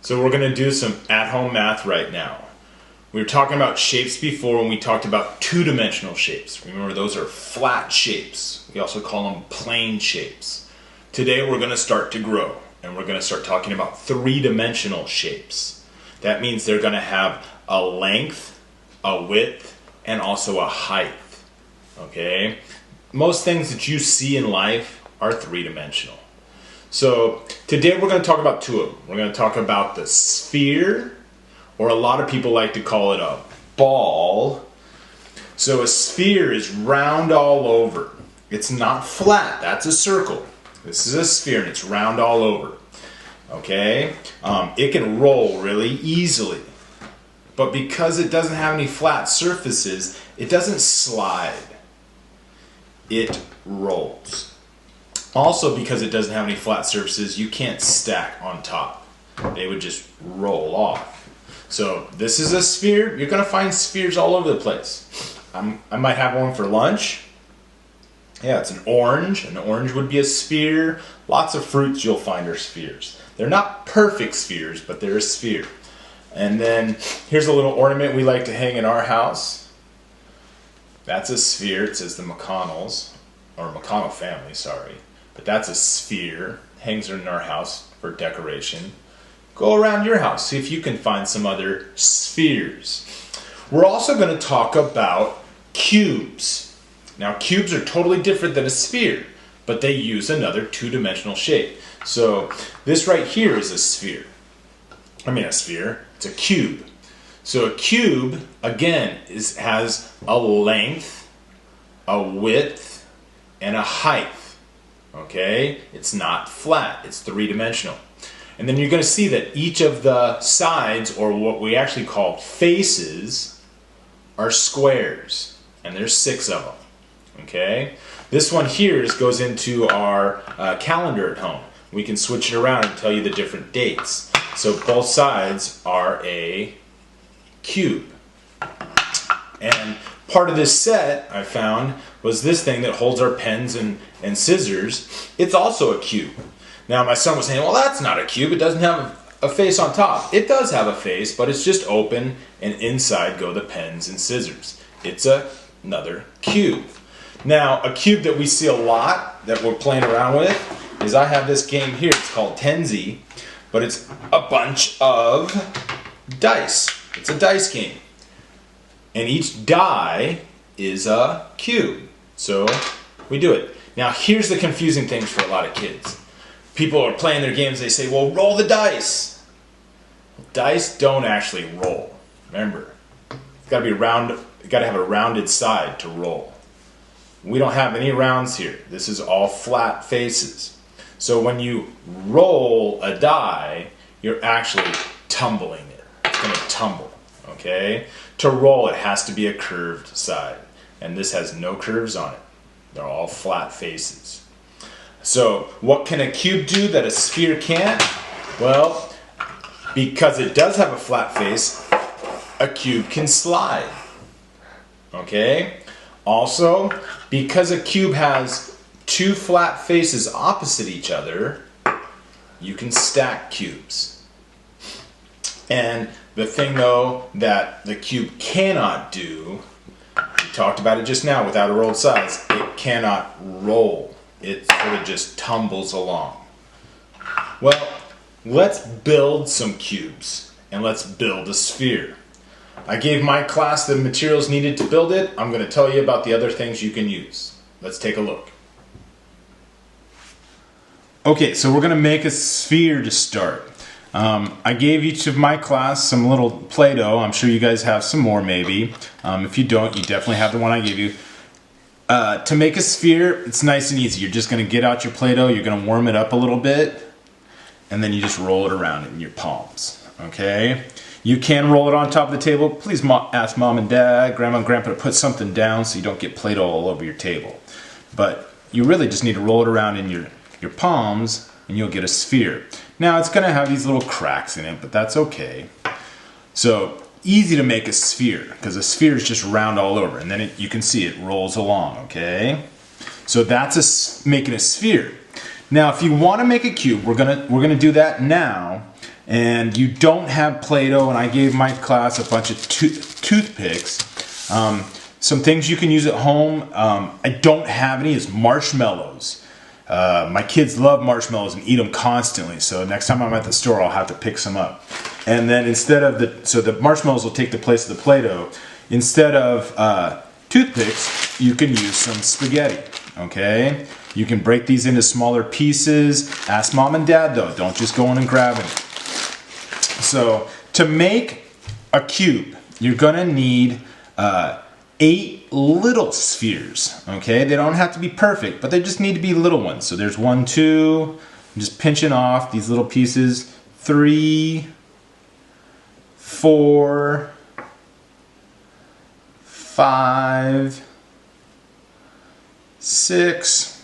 So we're going to do some at-home math right now. We were talking about shapes before when we talked about two-dimensional shapes. Remember, those are flat shapes. We also call them plane shapes. Today we're going to start to grow, and we're going to start talking about three-dimensional shapes. That means they're going to have a length, a width, and also a height. Okay? Most things that you see in life are three-dimensional. So today we're going to talk about two of them. We're going to talk about the sphere, or a lot of people like to call it a ball. So a sphere is round all over. It's not flat. That's a circle. This is a sphere and it's round all over. Okay? It can roll really easily. But because it doesn't have any flat surfaces, it doesn't slide. It rolls. Also, because it doesn't have any flat surfaces, you can't stack on top. They would just roll off. So this is a sphere. You're going to find spheres all over the place. I might have one for lunch. Yeah, it's an orange. An orange would be a sphere. Lots of fruits you'll find are spheres. They're not perfect spheres, but they're a sphere. And then here's a little ornament we like to hang in our house. That's a sphere. It says the McConnells, or McConnell family, sorry. But that's a sphere. Hangs in our house for decoration. Go around your house, see if you can find some other spheres. We're also going to talk about cubes. Now, cubes are totally different than a sphere, but they use another two-dimensional shape. So this right here is a sphere. A sphere. It's a cube. So a cube, again, has a length, a width, and a height. Okay? It's not flat. It's three-dimensional. And then you're going to see that each of the sides, or what we actually call faces, are squares. And there's 6 of them. Okay? This one here goes into our calendar at home. We can switch it around and tell you the different dates. So both sides are a cube. And part of this set I found was this thing that holds our pens and scissors. It's also a cube. Now my son was saying, well, that's not a cube. It doesn't have a face on top. It does have a face, but it's just open, and inside go the pens and scissors. It's another cube. Now, a cube that we see a lot that we're playing around with is I have this game here. It's called Tenzi, but it's a bunch of dice. It's a dice game. And each die is a cube. So we do it. Now, here's the confusing things for a lot of kids. People are playing their games, they say, well, roll the dice. Dice don't actually roll. Remember, it's got to be round. You got to have a rounded side to roll. We don't have any rounds here. This is all flat faces. So when you roll a die, you're actually tumbling it. It's going to tumble, okay? To roll, it has to be a curved side. And this has no curves on it. They're all flat faces. So what can a cube do that a sphere can't? Well, because it does have a flat face, a cube can slide. Okay? Also, because a cube has 2 flat faces opposite each other, you can stack cubes. And the thing, though, that the cube cannot do, we talked about it just now without a rolled sides, it cannot roll. It sort of just tumbles along. Well, let's build some cubes, and let's build a sphere. I gave my class the materials needed to build it. I'm going to tell you about the other things you can use. Let's take a look. Okay, so we're going to make a sphere to start. I gave each of my class some little Play-Doh. I'm sure you guys have some more maybe. If you don't, you definitely have the one I gave you. To make a sphere, it's nice and easy. You're just going to get out your Play-Doh, you're going to warm it up a little bit, and then you just roll it around in your palms. Okay? You can roll it on top of the table. Please ask Mom and Dad, Grandma and Grandpa to put something down so you don't get Play-Doh all over your table. But you really just need to roll it around in your palms, and you'll get a sphere. Now, it's going to have these little cracks in it, but that's okay. So, easy to make a sphere, because a sphere is just round all over, and then you can see it rolls along, okay? So that's making a sphere. Now, if you want to make a cube, we're gonna do that now, and you don't have Play-Doh, and I gave my class a bunch of toothpicks, some things you can use at home, I don't have any, is marshmallows. My kids love marshmallows and eat them constantly, so next time I'm at the store I'll have to pick some up. And then instead of the marshmallows will take the place of the Play-Doh. Instead of toothpicks, you can use some spaghetti, okay? You can break these into smaller pieces. Ask mom and dad though, don't just go in and grab it. So to make a cube, you're gonna need 8 little spheres, okay? They don't have to be perfect, but they just need to be little ones. So there's 1, 2, I'm just pinching off these little pieces. 3, 4, 5, 6,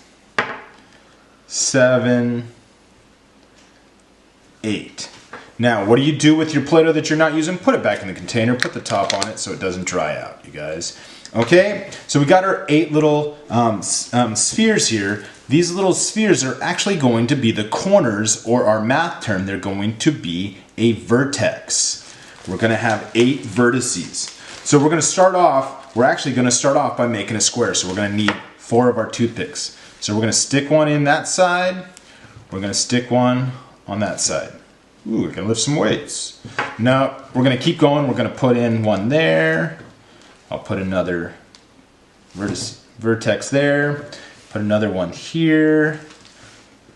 7, 8. Now, what do you do with your Play-Doh that you're not using? Put it back in the container, put the top on it so it doesn't dry out, you guys. Okay, so we got our 8 little spheres here. These little spheres are actually going to be the corners, or our math term, they're going to be a vertex. We're gonna have 8 vertices. So we're actually gonna start off by making a square. So we're gonna need 4 of our toothpicks. So we're gonna stick one in that side. We're gonna stick one on that side. Ooh, we can lift some weights. Now, we're gonna keep going. We're gonna put in one there. I'll put another vertex there. Put another one here.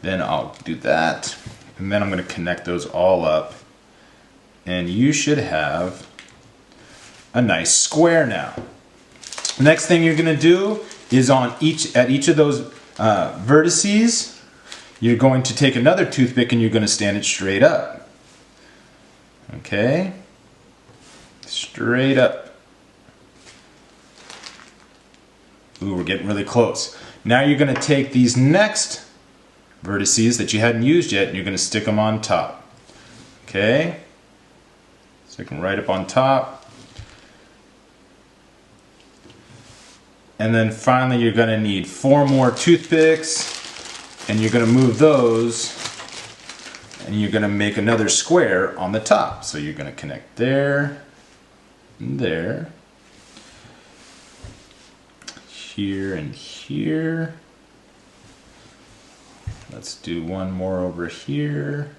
Then I'll do that. And then I'm gonna connect those all up. And you should have a nice square now. Next thing you're gonna do is at each of those vertices, you're going to take another toothpick and you're going to stand it straight up. Okay? Straight up. Ooh, we're getting really close. Now you're going to take these next vertices that you hadn't used yet and you're going to stick them on top. Okay? Stick them right up on top. And then finally you're going to need 4 more toothpicks. And you're going to move those and you're going to make another square on the top. So you're going to connect there and there, here and here. Let's do one more over here.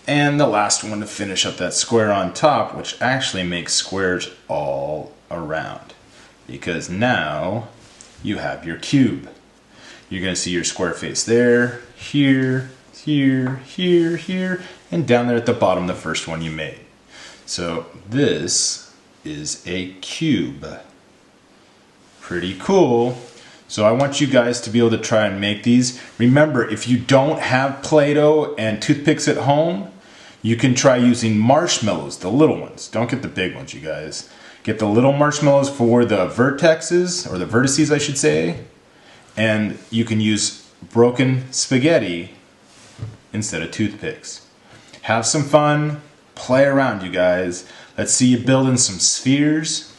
And the last one to finish up that square on top, which actually makes squares all around. Because now you have your cube. You're going to see your square face there, here, here, here, here, and down there at the bottom, the first one you made. So this is a cube. Pretty cool. So I want you guys to be able to try and make these. Remember, if you don't have Play-Doh and toothpicks at home, you can try using marshmallows, the little ones. Don't get the big ones, you guys. Get the little marshmallows for the vertexes, or the vertices, I should say. And you can use broken spaghetti instead of toothpicks. Have some fun, play around, you guys. Let's see you building some spheres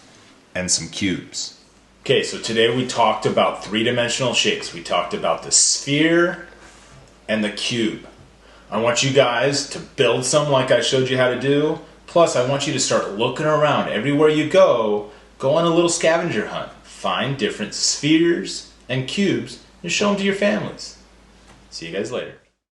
and some cubes. Okay, so today we talked about 3-dimensional shapes. We talked about the sphere and the cube. I want you guys to build some like I showed you how to do. Plus, I want you to start looking around. Everywhere you go on a little scavenger hunt. Find different spheres and cubes and show them to your families. See you guys later.